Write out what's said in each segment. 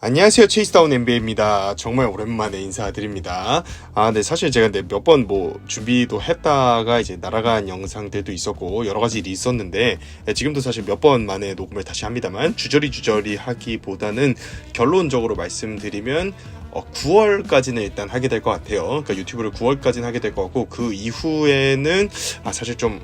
안녕하세요. 체이스다운 NBA입니다. 정말 오랜만에 인사드립니다. 네, 사실 제가 몇 번 준비도 했다가 이제 날아간 영상들도 있었고 여러 가지 일이 있었는데 지금도 사실 몇 번 만에 녹음을 다시 합니다만 주저리 하기보다는 결론적으로 말씀드리면 9월까지는 일단 하게 될 것 같아요. 그러니까 유튜브를 9월까지는 하게 될 것 같고 그 이후에는 사실 좀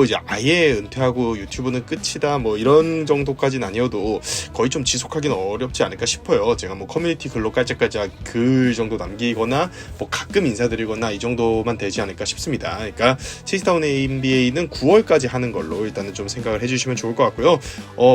이제 아예 은퇴하고 유튜브는 끝이다 이런 정도까지는 아니어도 거의 좀 지속하기는 어렵지 않을까 싶어요. 제가 커뮤니티 글로 깔짝깔짝 글 정도 남기거나 가끔 인사드리거나 이 정도만 되지 않을까 싶습니다. 그러니까 체이스다운 NBA는 9월까지 하는 걸로 일단은 좀 생각을 해주시면 좋을 것 같고요.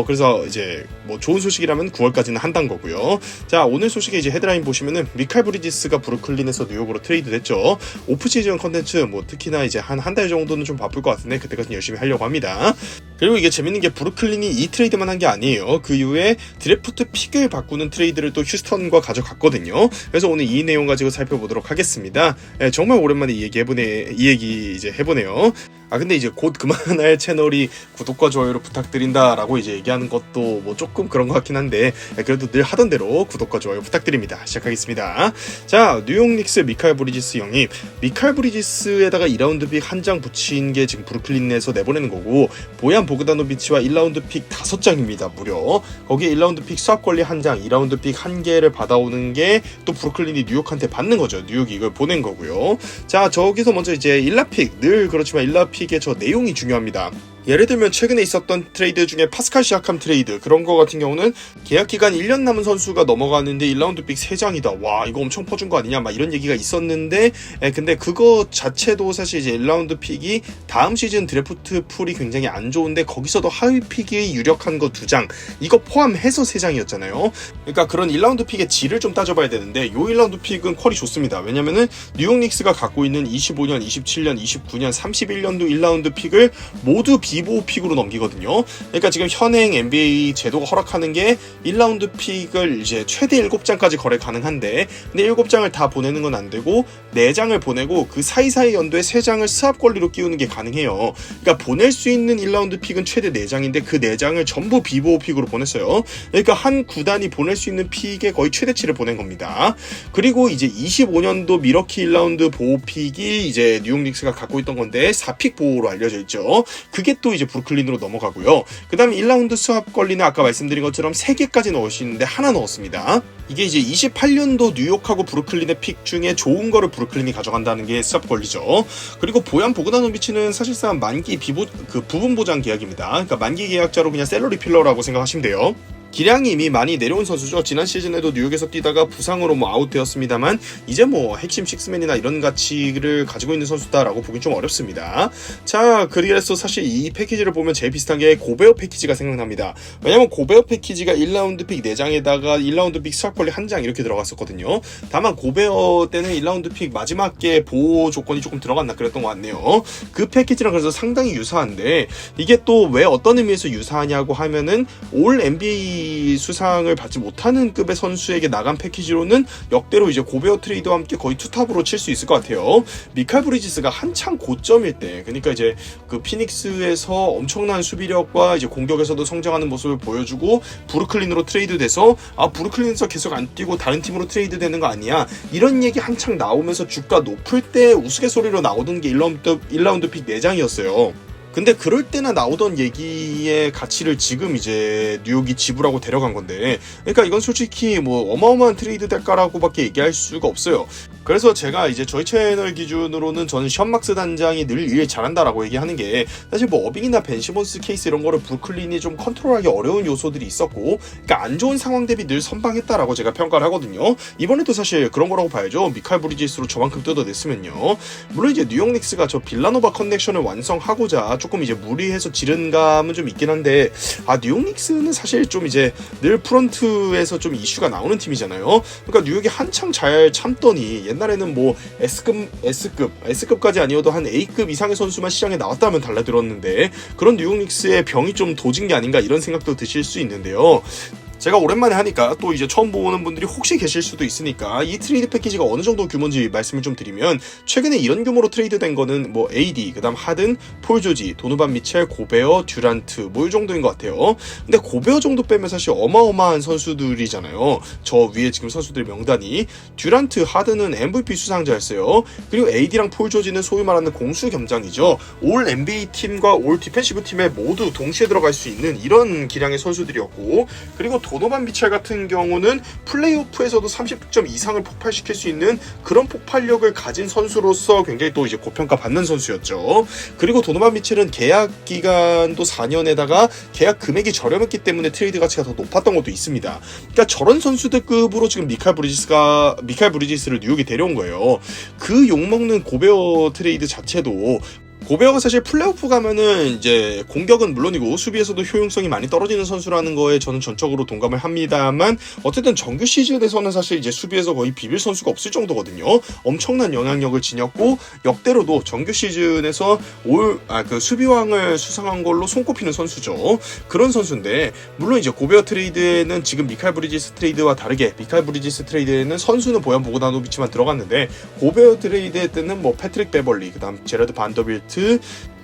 그래서 이제 좋은 소식이라면 9월까지는 한다는 거고요. 자, 오늘 소식에 이제 헤드라인 보시면은 미칼 브리지스가 브루클린에서 뉴욕으로 트레이드 됐죠. 오프시즌 컨텐츠 특히나 이제 한 달 정도는 좀 바쁠 것 같은데 그때까지 열심히 하려고 합니다. 그리고 이게 재밌는 게 브루클린이 이 트레이드만 한 게 아니에요. 그 이후에 드래프트 픽을 바꾸는 트레이드를 또 휴스턴과 가져갔거든요. 그래서 오늘 이 내용 가지고 살펴보도록 하겠습니다. 정말 오랜만에 이 얘기 이제 해보네요. 근데 이제 곧 그만할 채널이 구독과 좋아요를 부탁드린다라고 이제 얘기하는 것도 조금 그런 것 같긴 한데 그래도 늘 하던 대로 구독과 좋아요 부탁드립니다. 시작하겠습니다. 자, 뉴욕 닉스 미칼 브리지스 영입. 미칼 브리지스에다가 2라운드 픽 한 장 붙인 게 지금 브루클린에서 내보내는 거고, 보얀 보그다노비치와 1라운드 픽 5장입니다. 무려. 거기에 1라운드 픽 수합 권리 1장, 2라운드 픽 1개를 받아오는 게 또 브루클린이 뉴욕한테 받는 거죠. 뉴욕이 이걸 보낸 거고요. 자, 저기서 먼저 이제 1라 픽, 늘 그렇지만 1라 픽의 저 내용이 중요합니다. 예를 들면 최근에 있었던 트레이드 중에 파스칼 시아캄 트레이드, 그런 거 같은 경우는 계약 기간 1년 남은 선수가 넘어가는데 1라운드 픽 3장이다. 와, 이거 엄청 퍼준 거 아니냐? 이런 얘기가 있었는데, 근데 그거 자체도 사실 이제 1라운드 픽이 다음 시즌 드래프트 풀이 굉장히 안 좋은데 거기서도 하위 픽이 유력한 거 2장, 이거 포함해서 3장이었잖아요. 그러니까 그런 1라운드 픽의 질을 좀 따져봐야 되는데 요 1라운드 픽은 퀄이 좋습니다. 왜냐면은 뉴욕 닉스가 갖고 있는 25년, 27년, 29년, 31년도 1라운드 픽을 모두 비보호 픽으로 넘기거든요. 그러니까 지금 현행 NBA 제도가 허락하는 게 1라운드 픽을 이제 최대 7장까지 거래 가능한데, 근데 7장을 다 보내는 건 안 되고 4장을 보내고 그 사이사이 연도에 3장을 스왑 권리로 끼우는 게 가능해요. 그러니까 보낼 수 있는 1라운드 픽은 최대 4장인데 그 4장을 전부 비보호 픽으로 보냈어요. 그러니까 한 구단이 보낼 수 있는 픽의 거의 최대치를 보낸 겁니다. 그리고 이제 25년도 미러키 1라운드 보호 픽이 이제 뉴욕 닉스가 갖고 있던 건데 4픽 보호로 알려져 있죠. 그게 또 이제 브루클린으로 넘어가고요. 그 다음에 1라운드 수합 권리는 아까 말씀드린 것처럼 3개까지 넣을 수 있는데 하나 넣었습니다. 이게 이제 28년도 뉴욕하고 브루클린의 픽 중에 좋은 거를 브루클린이 가져간다는 게 수합 권리죠. 그리고 보얀 보그다노비치는 사실상 만기 부분 보장 계약입니다. 그러니까 만기 계약자로 그냥 셀러리 필러라고 생각하시면 돼요. 기량이 이미 많이 내려온 선수죠. 지난 시즌에도 뉴욕에서 뛰다가 부상으로 아웃되었습니다만 이제 핵심 식스맨이나 이런 가치를 가지고 있는 선수다라고 보기 좀 어렵습니다. 자, 그래서 사실 이 패키지를 보면 제일 비슷한 게 고베어 패키지가 생각납니다. 왜냐면 고베어 패키지가 1라운드 픽 4장에다가 1라운드 픽 수합 권리 1장 이렇게 들어갔었거든요. 다만 고베어 때는 1라운드 픽 마지막 게 보호 조건이 조금 들어갔나 그랬던 것 같네요. 그 패키지랑 그래서 상당히 유사한데 이게 또 왜 어떤 의미에서 유사하냐고 하면은 올 NBA 수상을 받지 못하는 급의 선수에게 나간 패키지로는 역대로 이제 고베어 트레이드와 함께 거의 투탑으로 칠 수 있을 것 같아요. 미칼 브리지스가 한창 고점일 때, 그러니까 이제 그 피닉스에서 엄청난 수비력과 이제 공격에서도 성장하는 모습을 보여주고 브루클린으로 트레이드 돼서 브루클린에서 계속 안 뛰고 다른 팀으로 트레이드 되는 거 아니야, 이런 얘기 한창 나오면서 주가 높을 때 우스갯소리로 나오던 게 1라운드 픽 4장이었어요. 근데 그럴 때나 나오던 얘기의 가치를 지금 이제 뉴욕이 지불하고 데려간 건데, 그러니까 이건 솔직히 어마어마한 트레이드 대가라고밖에 얘기할 수가 없어요. 그래서 제가 이제 저희 채널 기준으로는 저는 션막스 단장이 늘 일 잘한다라고 얘기하는 게, 사실 어빙이나 벤 시몬스 케이스 이런 거를 브루클린이 좀 컨트롤하기 어려운 요소들이 있었고, 그러니까 안 좋은 상황 대비 늘 선방했다라고 제가 평가를 하거든요. 이번에도 사실 그런 거라고 봐야죠. 미칼 브리지스로 저만큼 뜯어냈으면요. 물론 이제 뉴욕 닉스가 저 빌라노바 커넥션을 완성하고자 조금 이제 무리해서 지른 감은 좀 있긴 한데, 뉴욕 닉스는 사실 좀 이제 늘 프런트에서 좀 이슈가 나오는 팀이잖아요. 그러니까 뉴욕이 한창 잘 참더니 옛날에는 S급까지 아니어도 한 A급 이상의 선수만 시장에 나왔다면 달라들었는데, 그런 뉴욕 닉스의 병이 좀 도진 게 아닌가 이런 생각도 드실 수 있는데요. 제가 오랜만에 하니까 또 이제 처음 보는 분들이 혹시 계실 수도 있으니까 이 트레이드 패키지가 어느 정도 규모인지 말씀을 좀 드리면, 최근에 이런 규모로 트레이드 된 거는 뭐 AD, 그다음 하든, 폴 조지, 도노반 미첼, 고베어, 듀란트 뭐 이 정도인 것 같아요. 근데 고베어 정도 빼면 사실 어마어마한 선수들이잖아요. 저 위에 지금 선수들 명단이 듀란트, 하든은 MVP 수상자였어요. 그리고 AD랑 폴 조지는 소위 말하는 공수 겸장이죠. 올 NBA 팀과 올 디펜시브 팀에 모두 동시에 들어갈 수 있는 이런 기량의 선수들이었고, 그리고 도노반 미첼 같은 경우는 플레이오프에서도 30득점 이상을 폭발시킬 수 있는 그런 폭발력을 가진 선수로서 굉장히 또 이제 고평가 받는 선수였죠. 그리고 도노반 미첼은 계약 기간도 4년에다가 계약 금액이 저렴했기 때문에 트레이드 가치가 더 높았던 것도 있습니다. 그러니까 저런 선수들급으로 지금 미칼 브리지스를 뉴욕에 데려온 거예요. 그 욕먹는 고베어 트레이드 자체도, 고베어가 사실 플레이오프 가면은 이제 공격은 물론이고 수비에서도 효용성이 많이 떨어지는 선수라는 거에 저는 전적으로 동감을 합니다만, 어쨌든 정규 시즌에서는 사실 이제 수비에서 거의 비빌 선수가 없을 정도거든요. 엄청난 영향력을 지녔고, 역대로도 정규 시즌에서 그 수비왕을 수상한 걸로 손꼽히는 선수죠. 그런 선수인데, 물론 이제 고베어 트레이드에는 지금 미칼 브리지스 트레이드와 다르게, 미칼 브리지스 트레이드에는 선수는 보얀 보고다노비치만 들어갔는데, 고베어 트레이드 때는 뭐 패트릭 베벌리, 그다음 제라드 반더빌트,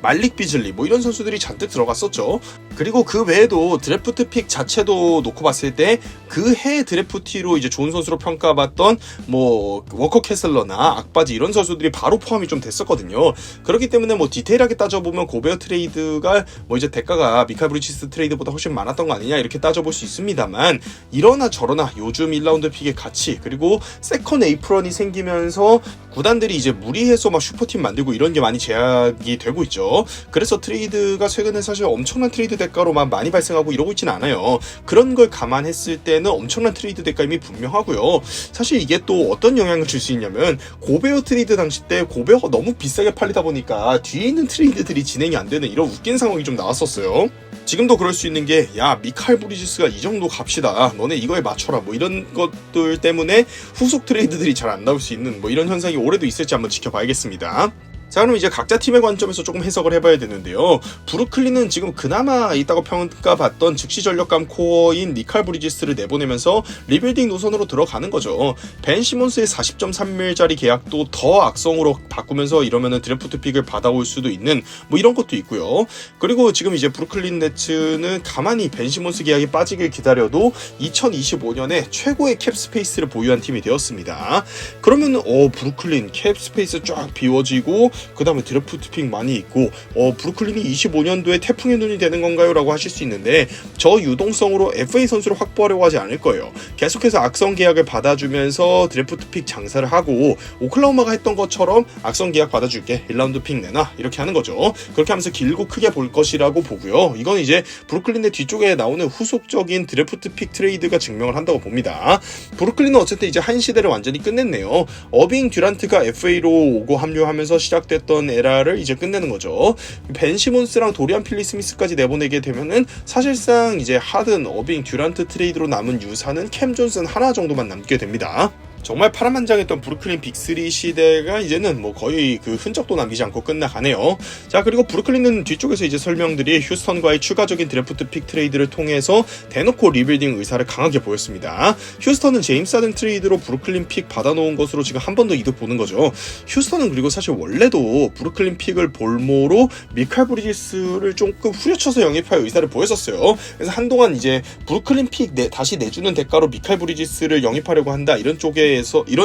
말릭 비즐리 뭐 이런 선수들이 잔뜩 들어갔었죠. 그리고 그 외에도 드래프트 픽 자체도 놓고 봤을 때 그 해 드래프티로 이제 좋은 선수로 평가받던 뭐 워커 캐슬러나 악바지 이런 선수들이 바로 포함이 좀 됐었거든요. 그렇기 때문에 뭐 디테일하게 따져보면 고베어 트레이드가 뭐 이제 대가가 미칼 브리지스 트레이드보다 훨씬 많았던 거 아니냐 이렇게 따져볼 수 있습니다만, 이러나 저러나 요즘 1라운드 픽의 가치, 그리고 세컨 에이프런이 생기면서 구단들이 이제 무리해서 막 슈퍼팀 만들고 이런 게 많이 제약이 되고 있죠. 그래서 트레이드가 최근에 사실 엄청난 트레이드 대가로만 많이 발생하고 이러고 있지는 않아요. 그런 걸 감안했을 때는 엄청난 트레이드 대가임이 분명하고요. 사실 이게 또 어떤 영향을 줄 수 있냐면, 고베어 트레이드 당시 때 고베어가 너무 비싸게 팔리다 보니까 뒤에 있는 트레이드들이 진행이 안 되는 이런 웃긴 상황이 좀 나왔었어요. 지금도 그럴 수 있는 게, 야 미칼 브리지스가 이 정도 값이다, 너네 이거에 맞춰라, 뭐 이런 것들 때문에 후속 트레이드들이 잘 안 나올 수 있는 뭐 이런 현상이 올해도 있을지 한번 지켜봐야겠습니다. 자, 그럼 이제 각자 팀의 관점에서 조금 해석을 해봐야 되는데요. 브루클린은 지금 그나마 있다고 평가받던 즉시 전력감 코어인 미칼 브리지스를 내보내면서 리빌딩 노선으로 들어가는 거죠. 벤 시몬스의 40.3밀짜리 계약도 더 악성으로 바꾸면서 이러면은 드래프트 픽을 받아올 수도 있는 뭐 이런 것도 있고요. 그리고 지금 이제 브루클린 네츠는 가만히 벤 시몬스 계약이 빠지길 기다려도 2025년에 최고의 캡 스페이스를 보유한 팀이 되었습니다. 그러면은 브루클린 캡 스페이스 쫙 비워지고, 그 다음에 드래프트 픽 많이 있고, 브루클린이 25년도에 태풍의 눈이 되는 건가요? 라고 하실 수 있는데, 저 유동성으로 FA 선수를 확보하려고 하지 않을 거예요. 계속해서 악성 계약을 받아주면서 드래프트 픽 장사를 하고, 오클라호마가 했던 것처럼 악성 계약 받아줄게, 1라운드 픽 내놔, 이렇게 하는 거죠. 그렇게 하면서 길고 크게 볼 것이라고 보고요. 이건 이제 브루클린의 뒤쪽에 나오는 후속적인 드래프트 픽 트레이드가 증명을 한다고 봅니다. 브루클린은 어쨌든 이제 한 시대를 완전히 끝냈네요. 어빙 듀란트가 FA로 오고 합류하면서 시작됐던 에라를 이제 끝내는 거죠. 벤 시몬스랑 도리안 필리 스미스까지 내보내게 되면은 사실상 이제 하든, 어빙, 듀란트 트레이드로 남은 유사는 캠 존슨 하나 정도만 남게 됩니다. 정말 파란만장했던 브루클린 빅3 시대가 이제는 뭐 거의 그 흔적도 남기지 않고 끝나가네요. 자, 그리고 브루클린은 뒤쪽에서 이제 설명드린 휴스턴과의 추가적인 드래프트 픽 트레이드를 통해서 대놓고 리빌딩 의사를 강하게 보였습니다. 휴스턴은 제임스 하든 트레이드로 브루클린 픽 받아놓은 것으로 지금 한 번 더 이득 보는 거죠. 휴스턴은 그리고 사실 원래도 브루클린 픽을 볼모로 미칼 브리지스를 조금 후려쳐서 영입할 의사를 보였었어요. 그래서 한동안 이제 브루클린 픽 다시 내주는 대가로 미칼 브리지스를 영입하려고 한다, 이런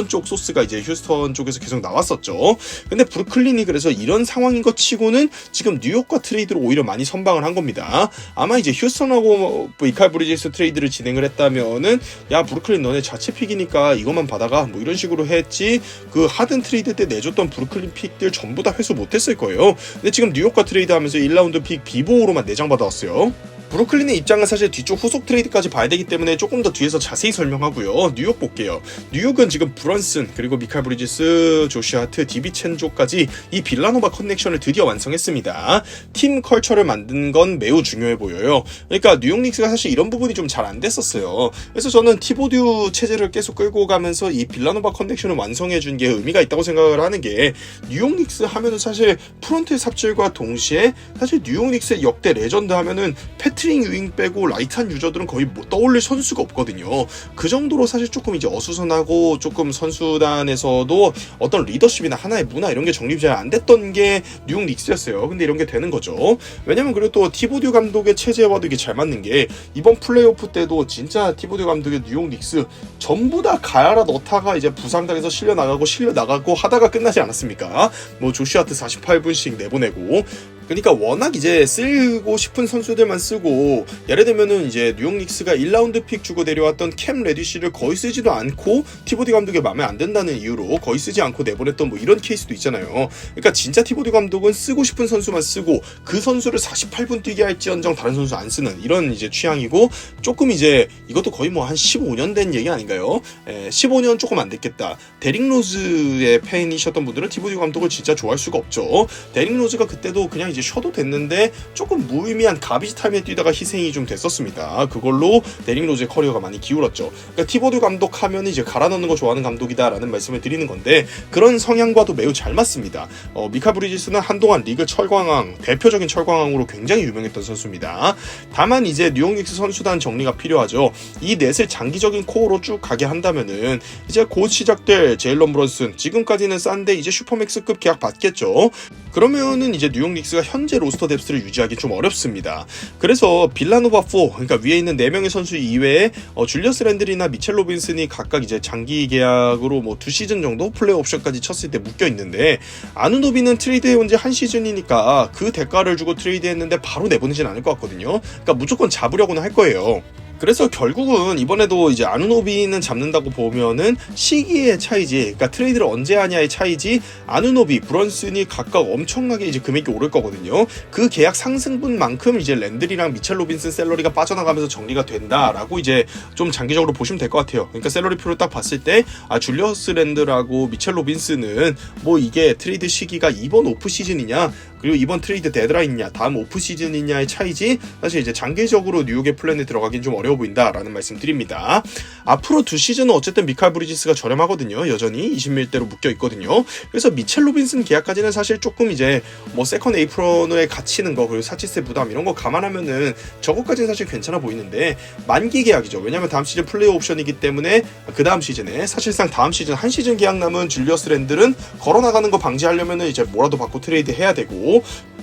쪽 소스가 이제 휴스턴 쪽에서 계속 나왔었죠. 근데 브루클린이 그래서 이런 상황인 것 치고는 지금 뉴욕과 트레이드로 오히려 많이 선방을 한 겁니다. 아마 이제 휴스턴하고 미칼 브리지스 트레이드를 진행을 했다면은, 야 브루클린 너네 자체 픽이니까 이것만 받아가, 뭐 이런 식으로 했지, 그 하든 트레이드 때 내줬던 브루클린 픽들 전부 다 회수 못했을 거예요. 근데 지금 뉴욕과 트레이드 하면서 1라운드 픽 비보호로만 4장 받아왔어요. 브루클린의 입장은 사실 뒤쪽 후속 트레이드까지 봐야 되기 때문에 조금 더 뒤에서 자세히 설명하고요. 뉴욕 볼게요. 뉴욕은 지금 브런슨, 그리고 미칼 브리지스, 조시 하트, 디비첸조까지 이 빌라노바 커넥션을 드디어 완성했습니다. 팀 컬처를 만든 건 매우 중요해 보여요. 그러니까 뉴욕 닉스가 사실 이런 부분이 좀 잘 안 됐었어요. 그래서 저는 티보듀 체제를 계속 끌고 가면서 이 빌라노바 커넥션을 완성해 준 게 의미가 있다고 생각을 하는 게, 뉴욕 닉스 하면은 사실 프론트의 삽질과 동시에 사실 뉴욕 닉스의 역대 레전드 하면은 패트 히트링 유잉 빼고 라이트한 유저들은 거의 못 떠올릴 선수가 없거든요. 그 정도로 사실 조금 이제 어수선하고 조금 선수단에서도 어떤 리더십이나 하나의 문화 이런 게 정립이 잘 안 됐던 게 뉴욕 닉스였어요. 근데 이런 게 되는 거죠. 왜냐면 그리고 또 티보듀 감독의 체제와도 이게 잘 맞는 게 이번 플레이오프 때도 진짜 티보듀 감독의 뉴욕 닉스 전부 다 가야라 넣다가 이제 부상당해서 실려 나가고 하다가 끝나지 않았습니까? 뭐 조시 하트 48분씩 내보내고. 그러니까 워낙 이제 쓰고 싶은 선수들만 쓰고, 예를 들면은 이제 뉴욕 닉스가 1라운드 픽 주고 내려왔던 캠 레디쉬를 거의 쓰지도 않고 티보디 감독의 마음에 안 든다는 이유로 거의 쓰지 않고 내보냈던 뭐 이런 케이스도 있잖아요. 그러니까 진짜 티보디 감독은 쓰고 싶은 선수만 쓰고 그 선수를 48분 뛰게 할지언정 다른 선수 안 쓰는 이런 이제 취향이고, 조금 이제 이것도 거의 뭐 한 15년 된 얘기 아닌가요? 15년 조금 안 됐겠다. 데릭 로즈의 팬이셨던 분들은 티보디 감독을 진짜 좋아할 수가 없죠. 데릭 로즈가 그때도 그냥 이제 쉬어도 됐는데 조금 무의미한 가비지 타임에 뛰다가 희생이 좀 됐었습니다. 그걸로 데릭 로즈의 커리어가 많이 기울었죠. 그러니까 티보드 감독 하면 이제 갈아 넣는 거 좋아하는 감독이다라는 말씀을 드리는 건데, 그런 성향과도 매우 잘 맞습니다. 미카 브리지스는 한동안 리그 철광왕, 대표적인 철광왕으로 굉장히 유명했던 선수입니다. 다만 이제 뉴욕 닉스 선수단 정리가 필요하죠. 이 넷을 장기적인 코어로 쭉 가게 한다면은 이제 곧 시작될 제일런 브런슨, 지금까지는 싼데 이제 슈퍼맥스급 계약 받겠죠. 그러면은 이제 뉴욕 닉스가 현재 로스터 뎁스를 유지하기 좀 어렵습니다. 그래서 빌라노바 4, 그러니까 위에 있는 4명의 선수 이외에 줄리어스 랜들이나 미첼 로빈슨이 각각 이제 장기 계약으로 뭐 2시즌 정도 플레이 옵션까지 쳤을 때 묶여 있는데, 아누노비는 트레이드해온 지 1시즌이니까 그 대가를 주고 트레이드했는데 바로 내보내진 않을 것 같거든요. 그러니까 무조건 잡으려고는 할 거예요. 그래서 결국은 이번에도 이제 아누노비는 잡는다고 보면은 시기의 차이지, 그러니까 트레이드를 언제 하냐의 차이지, 아누노비, 브런슨이 각각 엄청나게 이제 금액이 오를 거거든요. 그 계약 상승분만큼 이제 랜들이랑 미첼 로빈슨 셀러리가 빠져나가면서 정리가 된다라고 이제 좀 장기적으로 보시면 될 것 같아요. 그러니까 셀러리 표를 딱 봤을 때 줄리어스 랜들하고 미첼 로빈슨은 뭐 이게 트레이드 시기가 이번 오프 시즌이냐, 그리고 이번 트레이드 데드라인이냐, 다음 오프 시즌이냐의 차이지, 사실 이제 장기적으로 뉴욕의 플랜에 들어가긴 좀 어려워 보인다라는 말씀 드립니다. 앞으로 2시즌은 어쨌든 미칼 브리지스가 저렴하거든요. 여전히 20밀대로 묶여 있거든요. 그래서 미첼 로빈슨 계약까지는 사실 조금 이제 뭐 세컨 에이프런에 갇히는 거, 그리고 사치세 부담 이런 거 감안하면은 저거까지는 사실 괜찮아 보이는데, 만기 계약이죠. 왜냐면 다음 시즌 플레이 옵션이기 때문에 그 다음 시즌에, 사실상 다음 시즌 한 시즌 계약 남은 줄리어스 랜들은 걸어나가는 거 방지하려면은 이제 뭐라도 받고 트레이드 해야 되고,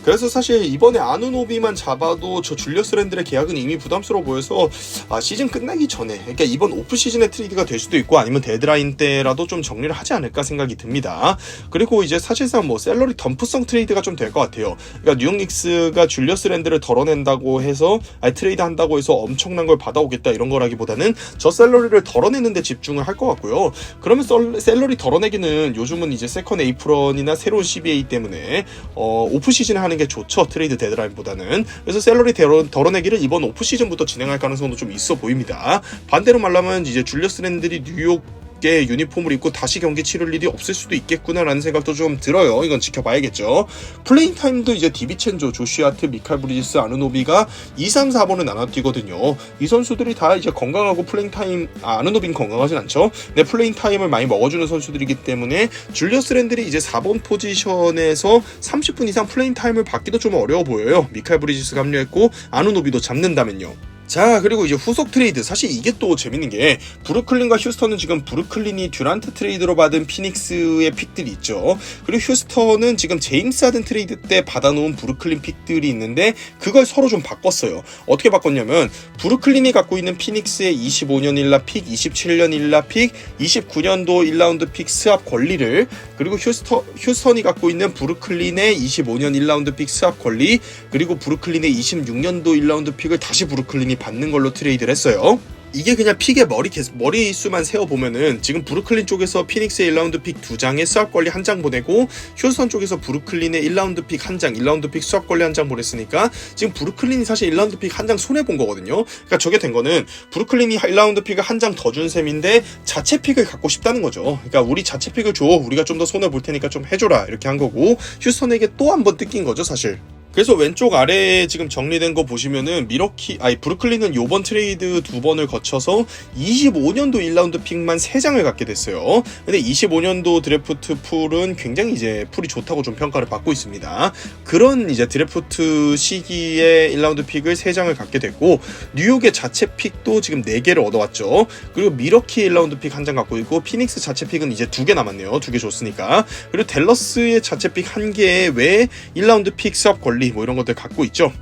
그래서 사실 이번에 아누노비만 잡아도 저 줄리어스 랜들의 계약은 이미 부담스러워 보여서 시즌 끝나기 전에, 그러니까 이번 오프 시즌에 트레이드가 될 수도 있고 아니면 데드라인 때라도 좀 정리를 하지 않을까 생각이 듭니다. 그리고 이제 사실상 뭐 셀러리 덤프성 트레이드가 좀 될 것 같아요. 그러니까 뉴욕 닉스가 줄리어스 랜들을 덜어낸다고 해서 트레이드 한다고 해서 엄청난 걸 받아오겠다 이런 거라기보다는 저 셀러리를 덜어내는 데 집중을 할 것 같고요. 그러면 셀러리 덜어내기는 요즘은 이제 세컨 에이프런이나 새로운 CBA 때문에 오프 시즌에 하는 게 좋죠. 트레이드 데드라인보다는. 그래서 셀러리 덜어내기를 이번 오프 시즌부터 진행할 가능성도 좀 있어 보입니다. 반대로 말하면 이제 줄리어스 랜들이 뉴욕 유니폼을 입고 다시 경기 치를 일이 없을 수도 있겠구나라는 생각도 좀 들어요. 이건 지켜봐야겠죠. 플레잉 타임도 이제 디비첸조, 조시 하트, 미칼 브리지스, 아누노비가 2, 3, 4번을 나눠 뛰거든요. 이 선수들이 다 이제 건강하고 플레잉 타임, 아누노비는 건강하진 않죠. 근데 플레잉 타임을 많이 먹어주는 선수들이기 때문에 줄리어스 랜들이 이제 4번 포지션에서 30분 이상 플레잉 타임을 받기도 좀 어려워 보여요. 미칼 브리지스가 합류했고 아누노비도 잡는다면요. 자, 그리고 이제 후속 트레이드, 사실 이게 또 재밌는 게, 브루클린과 휴스턴은 지금 브루클린이 듀란트 트레이드로 받은 피닉스의 픽들이 있죠. 그리고 휴스턴은 지금 제임스 하든 트레이드 때 받아놓은 브루클린 픽들이 있는데 그걸 서로 좀 바꿨어요. 어떻게 바꿨냐면, 브루클린이 갖고 있는 피닉스의 25년 1라 픽, 27년 1라 픽, 29년도 1라운드 픽 스왑 권리를, 그리고 휴스턴이 갖고 있는 브루클린의 25년 1라운드 픽 스왑 권리, 그리고 브루클린의 26년도 1라운드 픽을 다시 브루클린이 받는 걸로 트레이드를 했어요. 이게 그냥 픽의 머리수만 세어보면은 지금 브루클린 쪽에서 피닉스의 1라운드 픽 2장에 스왑 권리 1장 보내고, 휴스턴 쪽에서 브루클린의 1라운드 픽 1장, 1라운드 픽 스왑 권리 1장 보냈으니까 지금 브루클린이 사실 1라운드 픽 1장 손해본 거거든요. 그러니까 저게 된 거는 브루클린이 1라운드 픽을 1장 더 준 셈인데 자체 픽을 갖고 싶다는 거죠. 그러니까 우리 자체 픽을 줘, 우리가 좀 더 손해볼 테니까 좀 해줘라, 이렇게 한 거고, 휴스턴에게 또 한 번 뜯긴 거죠, 사실. 그래서 왼쪽 아래에 지금 정리된 거 보시면은 브루클린은 요번 트레이드 2번을 거쳐서 25년도 1라운드 픽만 3장을 갖게 됐어요. 근데 25년도 드래프트 풀은 굉장히 이제 풀이 좋다고 좀 평가를 받고 있습니다. 그런 이제 드래프트 시기에 1라운드 픽을 3장을 갖게 됐고, 뉴욕의 자체 픽도 지금 4개를 얻어왔죠. 그리고 미러키 1라운드 픽 1장 갖고 있고, 피닉스 자체 픽은 이제 2개 남았네요. 2개 줬으니까. 그리고 댈러스의 자체 픽 1개에 외 1라운드 픽 수업 권리 뭐 이런 것들 갖고 있죠.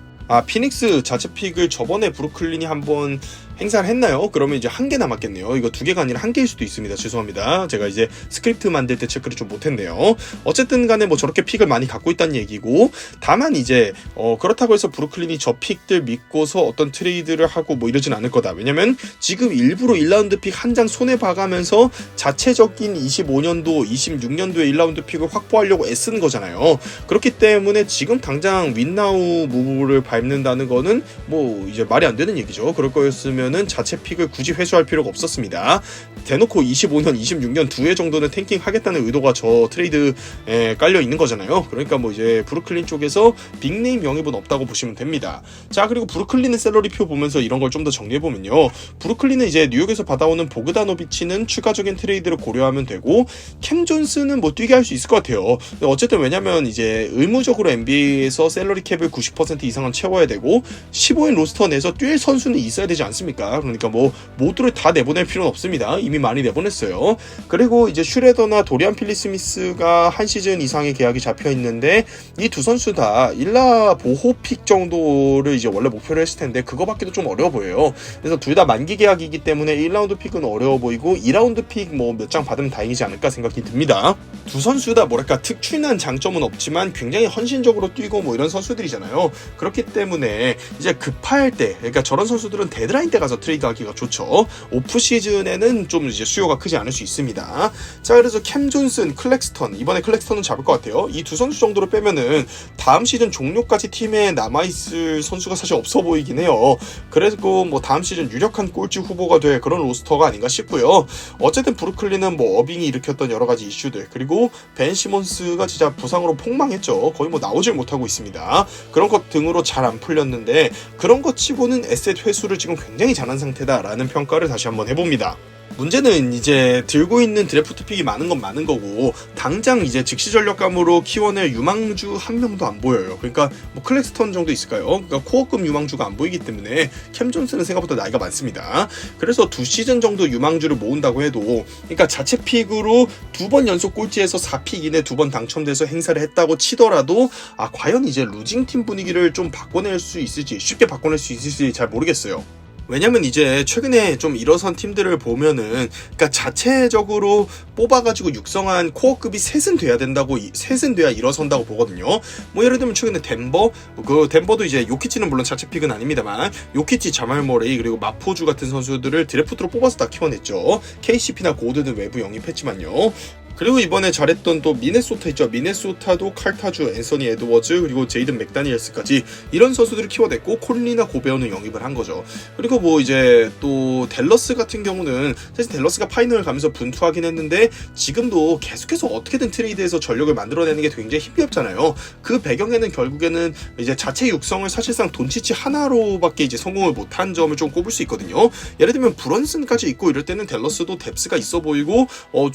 피닉스 자체 픽을 저번에 브루클린이 한번 행사를 했나요? 그러면 이제 1개 남았겠네요. 이거 2개가 아니라 1개일 수도 있습니다. 죄송합니다. 제가 이제 스크립트 만들 때 체크를 좀 못했네요. 어쨌든 간에 뭐 저렇게 픽을 많이 갖고 있다는 얘기고, 다만 이제 그렇다고 해서 브루클린이 저 픽들 믿고서 어떤 트레이드를 하고 뭐 이러진 않을 거다. 왜냐면 지금 일부러 1라운드 픽 한 장 손에 봐가면서 자체적인 25년도, 26년도의 1라운드 픽을 확보하려고 애쓴 거잖아요. 그렇기 때문에 지금 당장 윈나우 무브를 밟는다는 거는 뭐 이제 말이 안 되는 얘기죠. 그럴 거였으면 자체 픽을 굳이 회수할 필요가 없었습니다. 대놓고 25년, 26년 2회 정도는 탱킹 하겠다는 의도가 저 트레이드에 깔려 있는 거잖아요. 그러니까 뭐 이제 브루클린 쪽에서 빅네임 영입은 없다고 보시면 됩니다. 자, 그리고 브루클린의 샐러리표 보면서 이런 걸 좀 더 정리해보면요. 브루클린은 이제 뉴욕에서 받아오는 보그다노비치는 추가적인 트레이드를 고려하면 되고, 캠 존스는 뭐 뛰게 할 수 있을 것 같아요. 어쨌든 왜냐면 이제 의무적으로 NBA에서 샐러리 캡을 90% 이상은 채워야 되고, 15인 로스터 내에서 뛸 선수는 있어야 되지 않습니까? 그러니까 뭐 모두를 다 내보낼 필요는 없습니다. 이미 많이 내보냈어요. 그리고 이제 슈레더나 도리안 필리 스미스가 한 시즌 이상의 계약이 잡혀 있는데, 이 두 선수 다 일라 보호 픽 정도를 이제 원래 목표로 했을 텐데 그거밖에도 좀 어려워 보여요. 그래서 둘 다 만기 계약이기 때문에 1라운드 픽은 어려워 보이고 2라운드 픽 뭐 몇 장 받으면 다행이지 않을까 생각이 듭니다. 두 선수 다 뭐랄까 특출난 장점은 없지만 굉장히 헌신적으로 뛰고 뭐 이런 선수들이잖아요. 그렇기 때문에 이제 급할 때, 그러니까 저런 선수들은 데드라인 때 가서 트레이드하기가 좋죠. 오프 시즌에는 좀 이제 수요가 크지 않을 수 있습니다. 자, 그래서 캠 존슨, 클렉스턴, 이번에 클렉스턴은 잡을 것 같아요. 이 두 선수 정도로 빼면은 다음 시즌 종료까지 팀에 남아있을 선수가 사실 없어 보이긴 해요. 그래서 뭐 다음 시즌 유력한 꼴찌 후보가 될 그런 로스터가 아닌가 싶고요. 어쨌든 브루클린은 뭐 어빙이 일으켰던 여러 가지 이슈들, 그리고 벤 시몬스가 진짜 부상으로 폭망했죠. 거의 뭐 나오질 못하고 있습니다. 그런 것 등으로 잘 안 풀렸는데, 그런 것 치고는 에셋 회수를 지금 굉장히 잘한 상태다라는 평가를 다시 한번 해봅니다. 문제는 이제 들고 있는 드래프트 픽이 많은 건 많은 거고, 당장 이제 즉시 전력감으로 키워낼 유망주 한 명도 안 보여요. 그러니까 뭐 클렉스턴 정도 있을까요? 그러니까 코어급 유망주가 안 보이기 때문에 캠 존스는 생각보다 나이가 많습니다. 그래서 2시즌 정도 유망주를 모은다고 해도, 그러니까 자체 픽으로 2번 연속 꼴찌에서 4픽 이내 2번 당첨돼서 행사를 했다고 치더라도 과연 이제 루징팀 분위기를 좀 바꿔낼 수 있을지, 쉽게 바꿔낼 수 있을지 잘 모르겠어요. 왜냐면 이제 최근에 좀 일어선 팀들을 보면은, 그러니까 자체적으로 뽑아가지고 육성한 코어급이 셋은 돼야 일어선다고 보거든요. 뭐 예를 들면 최근에 덴버도 이제 요키치는 물론 자체 픽은 아닙니다만, 요키치, 자말 머레이, 그리고 마포주 같은 선수들을 드래프트로 뽑아서 다 키워냈죠. KCP나 고드는 외부 영입했지만요. 그리고 이번에 잘했던 또 미네소타 있죠. 미네소타도 칼타주, 앤서니 에드워즈, 그리고 제이든 맥다니엘스까지 이런 선수들을 키워냈고, 콜리나 고베어는 영입을 한 거죠. 그리고 뭐 이제 또 댈러스 같은 경우는 사실 댈러스가 파이널을 가면서 분투하긴 했는데 지금도 계속해서 어떻게든 트레이드해서 전력을 만들어내는 게 굉장히 힘이 없잖아요. 그 배경에는 결국에는 이제 자체 육성을 사실상 돈치치 하나로밖에 이제 성공을 못한 점을 좀 꼽을 수 있거든요. 예를 들면 브런슨까지 있고 이럴 때는 댈러스도 뎁스가 있어 보이고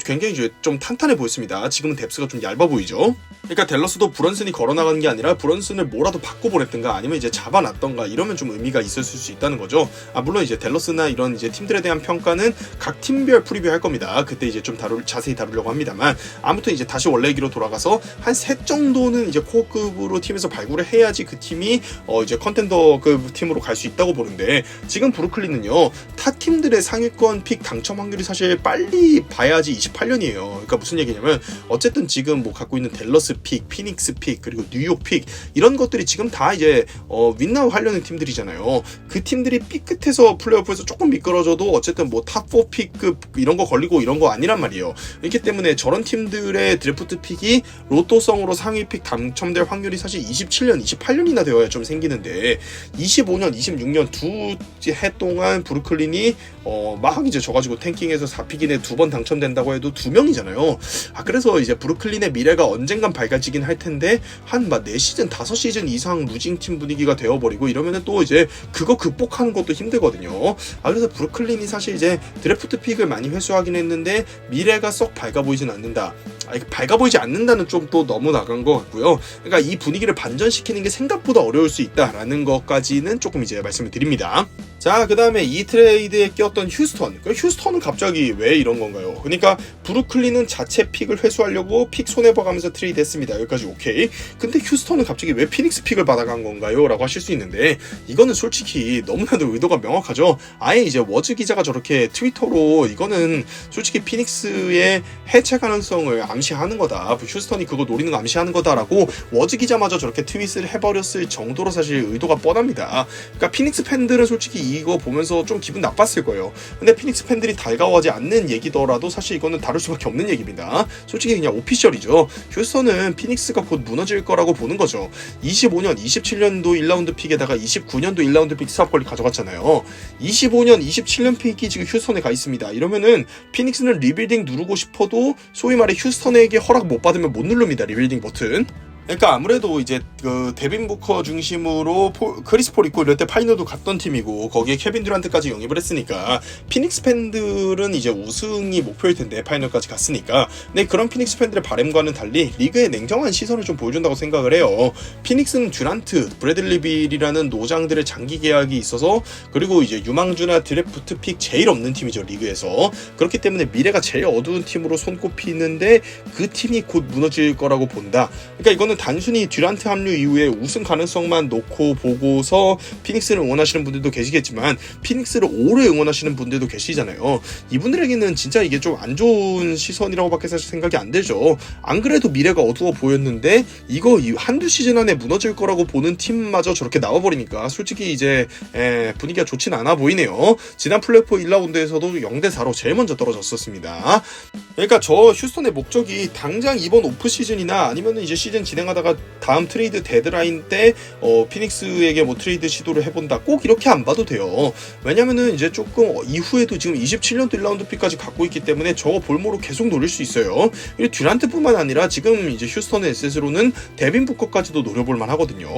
굉장히 이제 좀 탄탄해 보였습니다. 지금은 뎁스가 좀 얇아 보이죠. 그러니까 댈러스도 브런슨이 걸어나가는 게 아니라 브런슨을 뭐라도 바꿔보랬든가 아니면 이제 잡아놨던가 이러면 좀 의미가 있었을 수 있다는 거죠. 물론 이제 댈러스나 이런 이제 팀들에 대한 평가는 각 팀별 프리뷰 할 겁니다. 그때 이제 좀 자세히 다루려고 합니다만, 아무튼 이제 다시 원래 얘기로 돌아가서 한 셋 정도는 이제 코어급으로 팀에서 발굴을 해야지 그 팀이 이제 컨텐더급 팀으로 갈 수 있다고 보는데, 지금 브루클린은요 타 팀들의 상위권 픽 당첨 확률이 사실 빨리 봐야지 28년이에요. 그러니까 무슨 얘기냐면, 어쨌든 지금 뭐 갖고 있는 댈러스 픽, 피닉스 픽, 그리고 뉴욕 픽, 이런 것들이 지금 다 이제 윈나우 하려는 팀들이잖아요. 그 팀들이 삐끗해서 플레이오프에서 조금 미끄러져도 어쨌든 뭐 탑4 픽급 이런 거 걸리고 이런 거 아니란 말이에요. 그렇기 때문에 저런 팀들의 드래프트 픽이 로또성으로 상위 픽 당첨될 확률이 사실 27년, 28년이나 되어야 좀 생기는데, 25년, 26년 두 해 동안 브루클린이 막 이제 져가지고 탱킹해서 4픽 이내 2번 당첨된다고 해도 2명이잖아요. 그래서 이제 브루클린의 미래가 언젠간 밝아지긴 할 텐데 한 막 4시즌 5시즌 이상 루징팀 분위기가 되어버리고 이러면은 또 이제 그거 극복하는 것도 힘들거든요. 그래서 브루클린이 사실 이제 드래프트 픽을 많이 회수하긴 했는데 미래가 썩 밝아 보이진 않는다. 밝아 보이지 않는다는 좀 또 너무 나간 것 같고요. 그러니까 이 분위기를 반전시키는 게 생각보다 어려울 수 있다라는 것까지는 조금 이제 말씀을 드립니다. 자, 그 다음에 이 트레이드에 꼈던 휴스턴. 휴스턴은 갑자기 왜 이런 건가요? 그러니까 브루클린은 자체 픽을 회수하려고 픽 손해봐가면서 트레이드 했습니다. 여기까지 오케이. 근데 휴스턴은 갑자기 왜 피닉스 픽을 받아간 건가요? 라고 하실 수 있는데 이거는 솔직히 너무나도 의도가 명확하죠. 아예 이제 워즈 기자가 저렇게 트위터로 이거는 솔직히 피닉스의 해체 가능성을 암시하는 거다. 휴스턴이 그거 노리는 거 암시하는 거다라고 워즈 기자마저 저렇게 트윗을 해버렸을 정도로 사실 의도가 뻔합니다. 그러니까 피닉스 팬들은 솔직히 이거 보면서 좀 기분 나빴을 거예요. 근데 피닉스 팬들이 달가워하지 않는 얘기더라도 사실 이거는 다룰 수밖에 없는 얘기입니다. 솔직히 그냥 오피셜이죠. 휴스턴은 피닉스가 곧 무너질 거라고 보는 거죠. 25년, 27년도 1라운드 픽에다가 29년도 1라운드 픽 스왑 권리 가져갔잖아요. 25년, 27년 픽이 지금 휴스턴에 가 있습니다. 이러면은 피닉스는 리빌딩 누르고 싶어도 소위 말해 휴스턴에게 허락 못 받으면 못 누릅니다. 리빌딩 버튼. 그러니까 아무래도 이제 그 데빈 부커 중심으로 크리스 폴 있고 이럴 때 파이널도 갔던 팀이고 거기에 케빈 듀란트까지 영입을 했으니까 피닉스 팬들은 이제 우승이 목표일 텐데 파이널까지 갔으니까. 근데 그런 피닉스 팬들의 바람과는 달리 리그의 냉정한 시선을 좀 보여준다고 생각을 해요. 피닉스는 듀란트, 브래들리 빌이라는 노장들의 장기 계약이 있어서 그리고 이제 유망주나 드래프트 픽 제일 없는 팀이죠 리그에서. 그렇기 때문에 미래가 제일 어두운 팀으로 손꼽히는데 그 팀이 곧 무너질 거라고 본다. 그러니까 이거는 단순히 듀란트 합류 이후에 우승 가능성만 놓고 보고서 피닉스를 응원하시는 분들도 계시겠지만 피닉스를 오래 응원하시는 분들도 계시잖아요. 이분들에게는 진짜 이게 좀 안 좋은 시선이라고 밖에 사실 생각이 안 되죠. 안 그래도 미래가 어두워 보였는데 이거 한두 시즌 안에 무너질 거라고 보는 팀마저 저렇게 나와버리니까 솔직히 이제 분위기가 좋진 않아 보이네요. 지난 플레이오프 1라운드에서도 0대4로 제일 먼저 떨어졌었습니다. 그러니까 저 휴스턴의 목적이 당장 이번 오프시즌이나 아니면 이제 시즌 진행하다가 다음 트레이드 데드라인 때 피닉스에게 뭐 트레이드 시도를 해본다 꼭 이렇게 안 봐도 돼요. 왜냐면은 이제 조금 이후에도 지금 27년도 1라운드 픽까지 갖고 있기 때문에 저거 볼모로 계속 노릴 수 있어요. 그리고 듀란트뿐만 아니라 지금 이제 휴스턴의 에셋으로는 데빈 부커까지도 노려볼만 하거든요.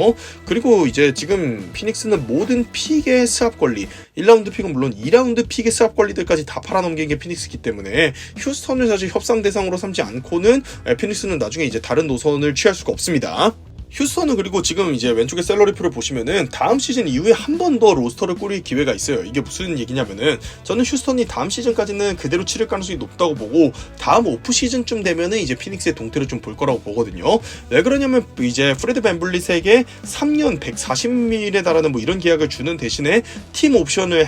그리고 이제 지금 피닉스는 모든 픽의 스왑 권리 1라운드 픽은 물론 2라운드 픽의 스왑 권리들까지 다 팔아넘긴 게 피닉스이기 때문에 휴스턴을 사실 협상 대상으로 삼지 않고는 피닉스는 나중에 이제 다른 노선을 취할 수가 없습니다. 휴스턴은 그리고 지금 이제 왼쪽에 셀러리표를 보시면은 다음 시즌 이후에 한 번 더 로스터를 꾸릴 기회가 있어요. 이게 무슨 얘기냐면은 저는 휴스턴이 다음 시즌까지는 그대로 치를 가능성이 높다고 보고 다음 오프 시즌쯤 되면은 이제 피닉스의 동태를 좀 볼 거라고 보거든요. 왜 그러냐면 이제 프레드 밴블릿에게 3년 140밀에 달하는 뭐 이런 계약을 주는 대신에 팀 옵션을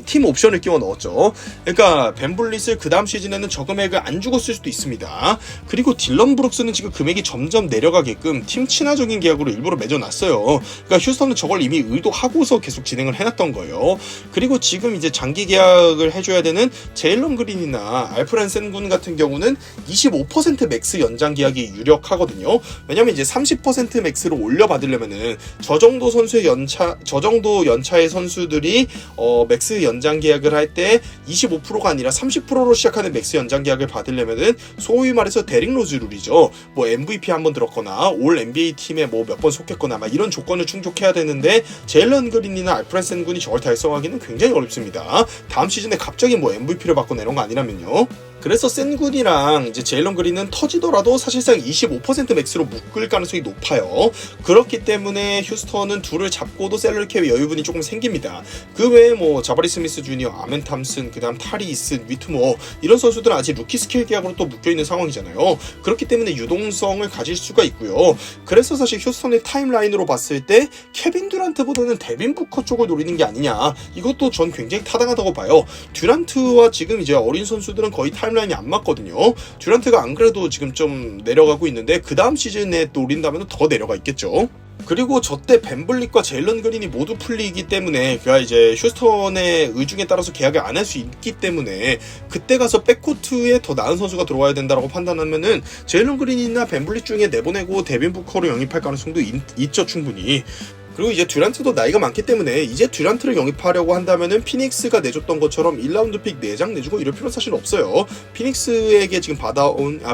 팀 옵션을 끼워 넣었죠. 그러니까 밴블릿을 그 다음 시즌에는 저 금액을 안 주고 쓸 수도 있습니다. 그리고 딜런 브룩스는 지금 금액이 점점 내려가게끔 팀 친화적인 계약으로 일부러 맺어놨어요. 그러니까 휴스턴은 저걸 이미 의도하고서 계속 진행을 해놨던 거예요. 그리고 지금 이제 장기 계약을 해줘야 되는 제일런 그린이나 알프렌 센군 같은 경우는 25% 맥스 연장 계약이 유력하거든요. 왜냐면 이제 30% 맥스로 올려받으려면은 저 정도 연차의 선수들이 맥스 연장 계약을 할 때 25%가 아니라 30%로 시작하는 맥스 연장 계약을 받으려면은 소위 말해서 데릭 로즈 룰이죠. 뭐 MVP 한번 들었거나 올 NBA 팀에 뭐 몇 번 속했거나 막 이런 조건을 충족해야 되는데 제일런 그린이나 알프렌 센군이 저걸 달성하기는 굉장히 어렵습니다. 다음 시즌에 갑자기 뭐 MVP를 받거나 이런 거 아니라면요. 그래서 센군이랑 이제 제일런 그린은 터지더라도 사실상 25% 맥스로 묶을 가능성이 높아요. 그렇기 때문에 휴스턴은 둘을 잡고도 셀러리 캡 여유분이 조금 생깁니다. 그 외에 뭐 자바리 스미스 주니어, 아멘 탐슨, 그다음 타리 이슨, 위트모 이런 선수들은 아직 루키 스케일 계약으로 또 묶여있는 상황이잖아요. 그렇기 때문에 유동성을 가질 수가 있고요. 그래서 사실 휴스턴의 타임라인으로 봤을 때 케빈 듀란트보다는 데빈 부커 쪽을 노리는 게 아니냐, 이것도 전 굉장히 타당하다고 봐요. 듀란트와 지금 이제 어린 선수들은 거의 타임라인이 안 맞거든요. 듀란트가 안 그래도 지금 좀 내려가고 있는데 그 다음 시즌에 노린다면 더 내려가 있겠죠. 그리고 저때 밴블릿과 제일런 그린이 모두 풀리기 때문에 그가 이제 휴스턴의 의중에 따라서 계약을 안 할 수 있기 때문에 그때 가서 백코트에 더 나은 선수가 들어와야 된다라고 판단하면은 제일런 그린이나 밴블릿 중에 내보내고 데빈 부커로 영입할 가능성도 있죠, 충분히. 그리고 이제 듀란트도 나이가 많기 때문에 이제 듀란트를 영입하려고 한다면은 피닉스가 내줬던 것처럼 1라운드 픽 4장 내주고 이럴 필요는 사실 없어요. 피닉스에게 지금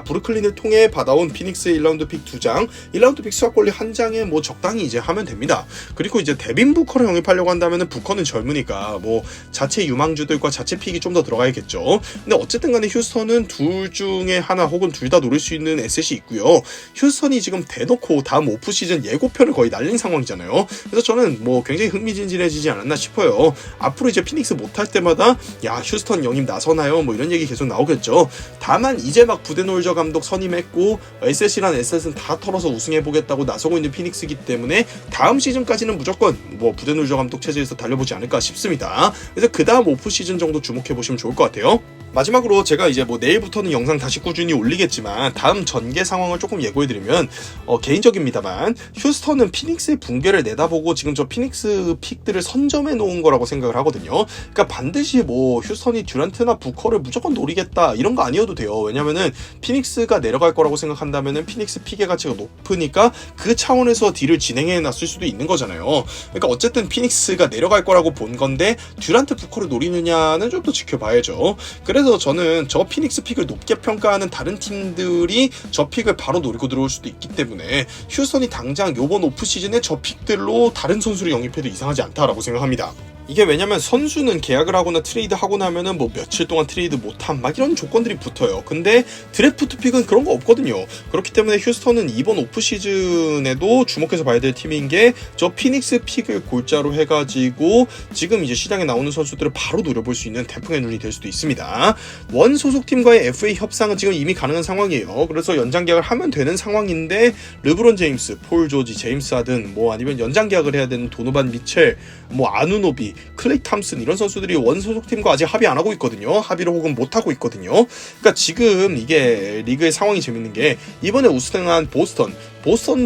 브루클린을 통해 받아온 피닉스 1라운드 픽 2장, 1라운드 픽 수확 권리 1장에 뭐 적당히 이제 하면 됩니다. 그리고 이제 데빈 부커를 영입하려고 한다면은 부커는 젊으니까 뭐 자체 유망주들과 자체 픽이 좀 더 들어가야겠죠. 근데 어쨌든 간에 휴스턴은 둘 중에 하나 혹은 둘 다 노릴 수 있는 에셋이 있고요. 휴스턴이 지금 대놓고 다음 오프 시즌 예고편을 거의 날린 상황이잖아요. 그래서 저는 뭐 굉장히 흥미진진해지지 않았나 싶어요. 앞으로 이제 피닉스 못할 때마다 야 휴스턴 영입 나서나요? 뭐 이런 얘기 계속 나오겠죠. 다만 이제 막 부데놀저 감독 선임했고 에셋이란 에셋은 다 털어서 우승해보겠다고 나서고 있는 피닉스이기 때문에 다음 시즌까지는 무조건 뭐 부데놀저 감독 체제에서 달려보지 않을까 싶습니다. 그래서 그 다음 오프 시즌 정도 주목해보시면 좋을 것 같아요. 마지막으로 제가 이제 뭐 내일부터는 영상 다시 꾸준히 올리겠지만 다음 전개 상황을 조금 예고해드리면 개인적입니다만 휴스턴은 피닉스의 붕괴를 내다보고 지금 저 피닉스 픽들을 선점해 놓은 거라고 생각을 하거든요. 그러니까 반드시 뭐 휴스턴이 듀란트나 부커를 무조건 노리겠다 이런 거 아니어도 돼요. 왜냐면은 피닉스가 내려갈 거라고 생각한다면은 피닉스 픽의 가치가 높으니까 그 차원에서 딜을 진행해 놨을 수도 있는 거잖아요. 그러니까 어쨌든 피닉스가 내려갈 거라고 본 건데 듀란트 부커를 노리느냐는 좀 더 지켜봐야죠. 그래서 저는 저 피닉스 픽을 높게 평가하는 다른 팀들이 저 픽을 바로 노리고 들어올 수도 있기 때문에 휴스턴이 당장 요번 오프 시즌에 저 픽들로 다른 선수를 영입해도 이상하지 않다라고 생각합니다. 이게 왜냐면 선수는 계약을 하거나 트레이드 하고 나면은 뭐 며칠 동안 트레이드 못함 막 이런 조건들이 붙어요. 근데 드래프트 픽은 그런 거 없거든요. 그렇기 때문에 휴스턴은 이번 오프 시즌에도 주목해서 봐야 될 팀인 게 저 피닉스 픽을 골자로 해가지고 지금 이제 시장에 나오는 선수들을 바로 노려볼 수 있는 태풍의 눈이 될 수도 있습니다. 원 소속팀과의 FA 협상은 지금 이미 가능한 상황이에요. 그래서 연장 계약을 하면 되는 상황인데 르브론 제임스, 폴 조지, 제임스 하든 뭐 아니면 연장 계약을 해야 되는 도노반 미첼, 뭐 아누노비, 클레이 탐슨 이런 선수들이 원 소속팀과 아직 합의 안 하고 있거든요. 합의를 혹은 못 하고 있거든요. 그러니까 지금 이게 리그의 상황이 재밌는 게 이번에 우승한 보스턴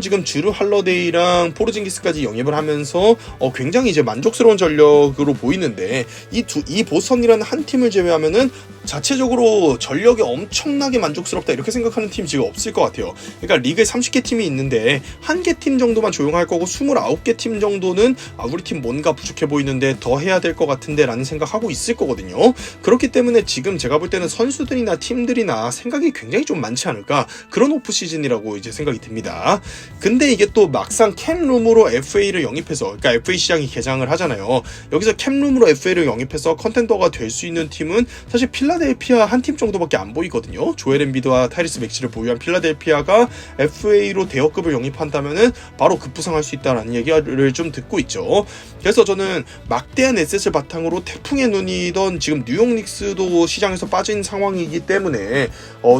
지금 주루 할러데이랑 포르징기스까지 영입을 하면서 굉장히 이제 만족스러운 전력으로 보이는데 이 보스턴이라는 한 팀을 제외하면은 자체적으로 전력이 엄청나게 만족스럽다 이렇게 생각하는 팀이 지금 없을 것 같아요. 그러니까 리그에 30개 팀이 있는데 한 개 팀 정도만 조용할 거고 29개 팀 정도는 우리 팀 뭔가 부족해 보이는데 더 해야 될 것 같은데 라는 생각하고 있을 거거든요. 그렇기 때문에 지금 제가 볼 때는 선수들이나 팀들이나 생각이 굉장히 좀 많지 않을까 그런 오프 시즌이라고 이제 생각이 듭니다. 근데 이게 또 막상 캡룸으로 FA를 영입해서 그러니까 FA 시장이 개장을 하잖아요. 여기서 캡룸으로 FA를 영입해서 컨텐더가 될 수 있는 팀은 사실 필라델피아 한 팀 정도밖에 안 보이거든요. 조엘 엠비드와 타이리스 맥시를 보유한 필라델피아가 FA로 대여급을 영입한다면은 바로 급부상할 수 있다라는 얘기를 좀 듣고 있죠. 그래서 저는 막대한 에셋을 바탕으로 태풍의 눈이던 지금 뉴욕 닉스도 시장에서 빠진 상황이기 때문에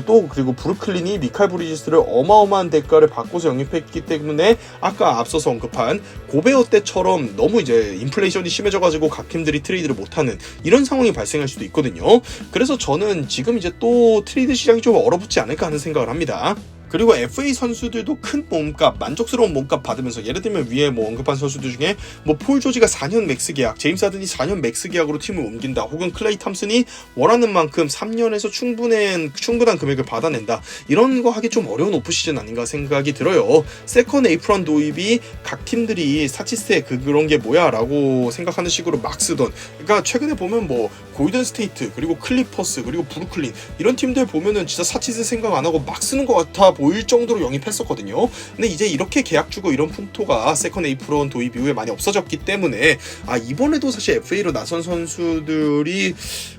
또 그리고 브루클린이 미칼 브리지스를 어마어마한 대가를 받고서 영입했기 때문에 아까 앞서서 언급한 고베어 때처럼 너무 이제 인플레이션이 심해져가지고 각 팀들이 트레이드를 못하는 이런 상황이 발생할 수도 있거든요. 그래서 저는 지금 이제 또 트레이드 시장이 좀 얼어붙지 않을까 하는 생각을 합니다. 그리고 FA 선수들도 큰 몸값, 만족스러운 몸값 받으면서 예를 들면 위에 뭐 언급한 선수들 중에 뭐 폴 조지가 4년 맥스 계약, 제임스 하든이 4년 맥스 계약으로 팀을 옮긴다. 혹은 클레이 탐슨이 원하는 만큼 3년에서 충분한 금액을 받아낸다. 이런 거 하기 좀 어려운 오프 시즌 아닌가 생각이 들어요. 세컨 에이프런 도입이 각 팀들이 사치스에 그런 게 뭐야 라고 생각하는 식으로 막 쓰던, 그러니까 최근에 보면 뭐 골든 스테이트 그리고 클리퍼스 그리고 브루클린 이런 팀들 보면은 진짜 사치스 생각 안 하고 막 쓰는 것 같아 보일 정도로 영입했었거든요. 근데 이제 이렇게 계약 주고 이런 풍토가 세컨 에이프런 도입 이후에 많이 없어졌기 때문에 이번에도 사실 FA로 나선 선수들이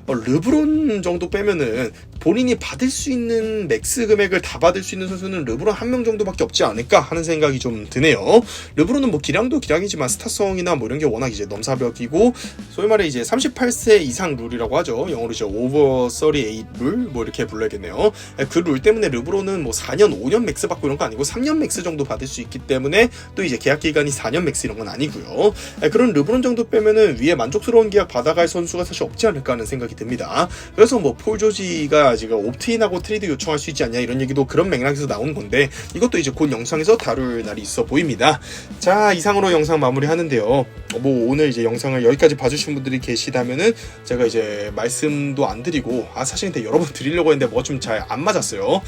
르브론 정도 빼면은 본인이 받을 수 있는 맥스 금액을 다 받을 수 있는 선수는 르브론 한 명 정도밖에 없지 않을까 하는 생각이 좀 드네요. 르브론은 뭐 기량도 기량이지만 스타성이나 뭐 이런 게 워낙 이제 넘사벽이고 소위 말해 이제 38세 이상 룰이라고 하죠. 영어로 이제 over 38 룰 뭐 이렇게 불러야겠네요. 그 룰 때문에 르브론은 뭐 4년 5년 맥스 받고 이런 거 아니고 3년 맥스 정도 받을 수 있기 때문에 또 이제 계약 기간이 4년 맥스 이런 건 아니고요. 그런 르브론 정도 빼면은 위에 만족스러운 계약 받아갈 선수가 사실 없지 않을까 하는 생각이 듭니다. 그래서 뭐 폴 조지가 지금 옵트인하고 트레이드 요청할 수 있지 않냐 이런 얘기도 그런 맥락에서 나오는 건데 이것도 이제 곧 영상에서 다룰 날이 있어 보입니다. 자, 이상으로 영상 마무리하는데요. 뭐 오늘 이제 영상을 여기까지 봐주신 분들이 계시다면은 제가 이제 말씀도 안 드리고 사실 근데 여러 번 드리려고 했는데 뭐가 좀 잘 안 맞았어요.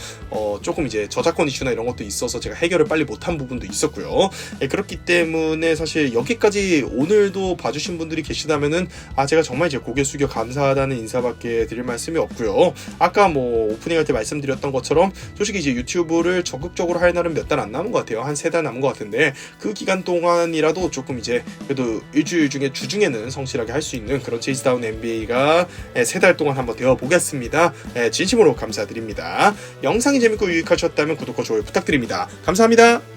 조금 이제 저작권 이슈나 이런 것도 있어서 제가 해결을 빨리 못한 부분도 있었고요. 그렇기 때문에 사실 여기까지 오늘도 봐주신 분들이 계시다면은 제가 정말 이제 고개 숙여 감사하다는 인사밖에 드릴 말씀이 없고요. 아까 뭐 오프닝 할 때 말씀드렸던 것처럼 솔직히 이제 유튜브를 적극적으로 할 날은 몇 달 안 남은 것 같아요. 한 3달 남은 것 같은데 그 기간 동안이라도 조금 이제 그래도 일주일 중에 주중에는 성실하게 할 수 있는 그런 체이스다운 NBA가 3달 동안 한번 되어 보겠습니다. 진심으로 감사드립니다. 영상이 재밌고 유익하셨다면 구독과 좋아요 부탁드립니다. 감사합니다.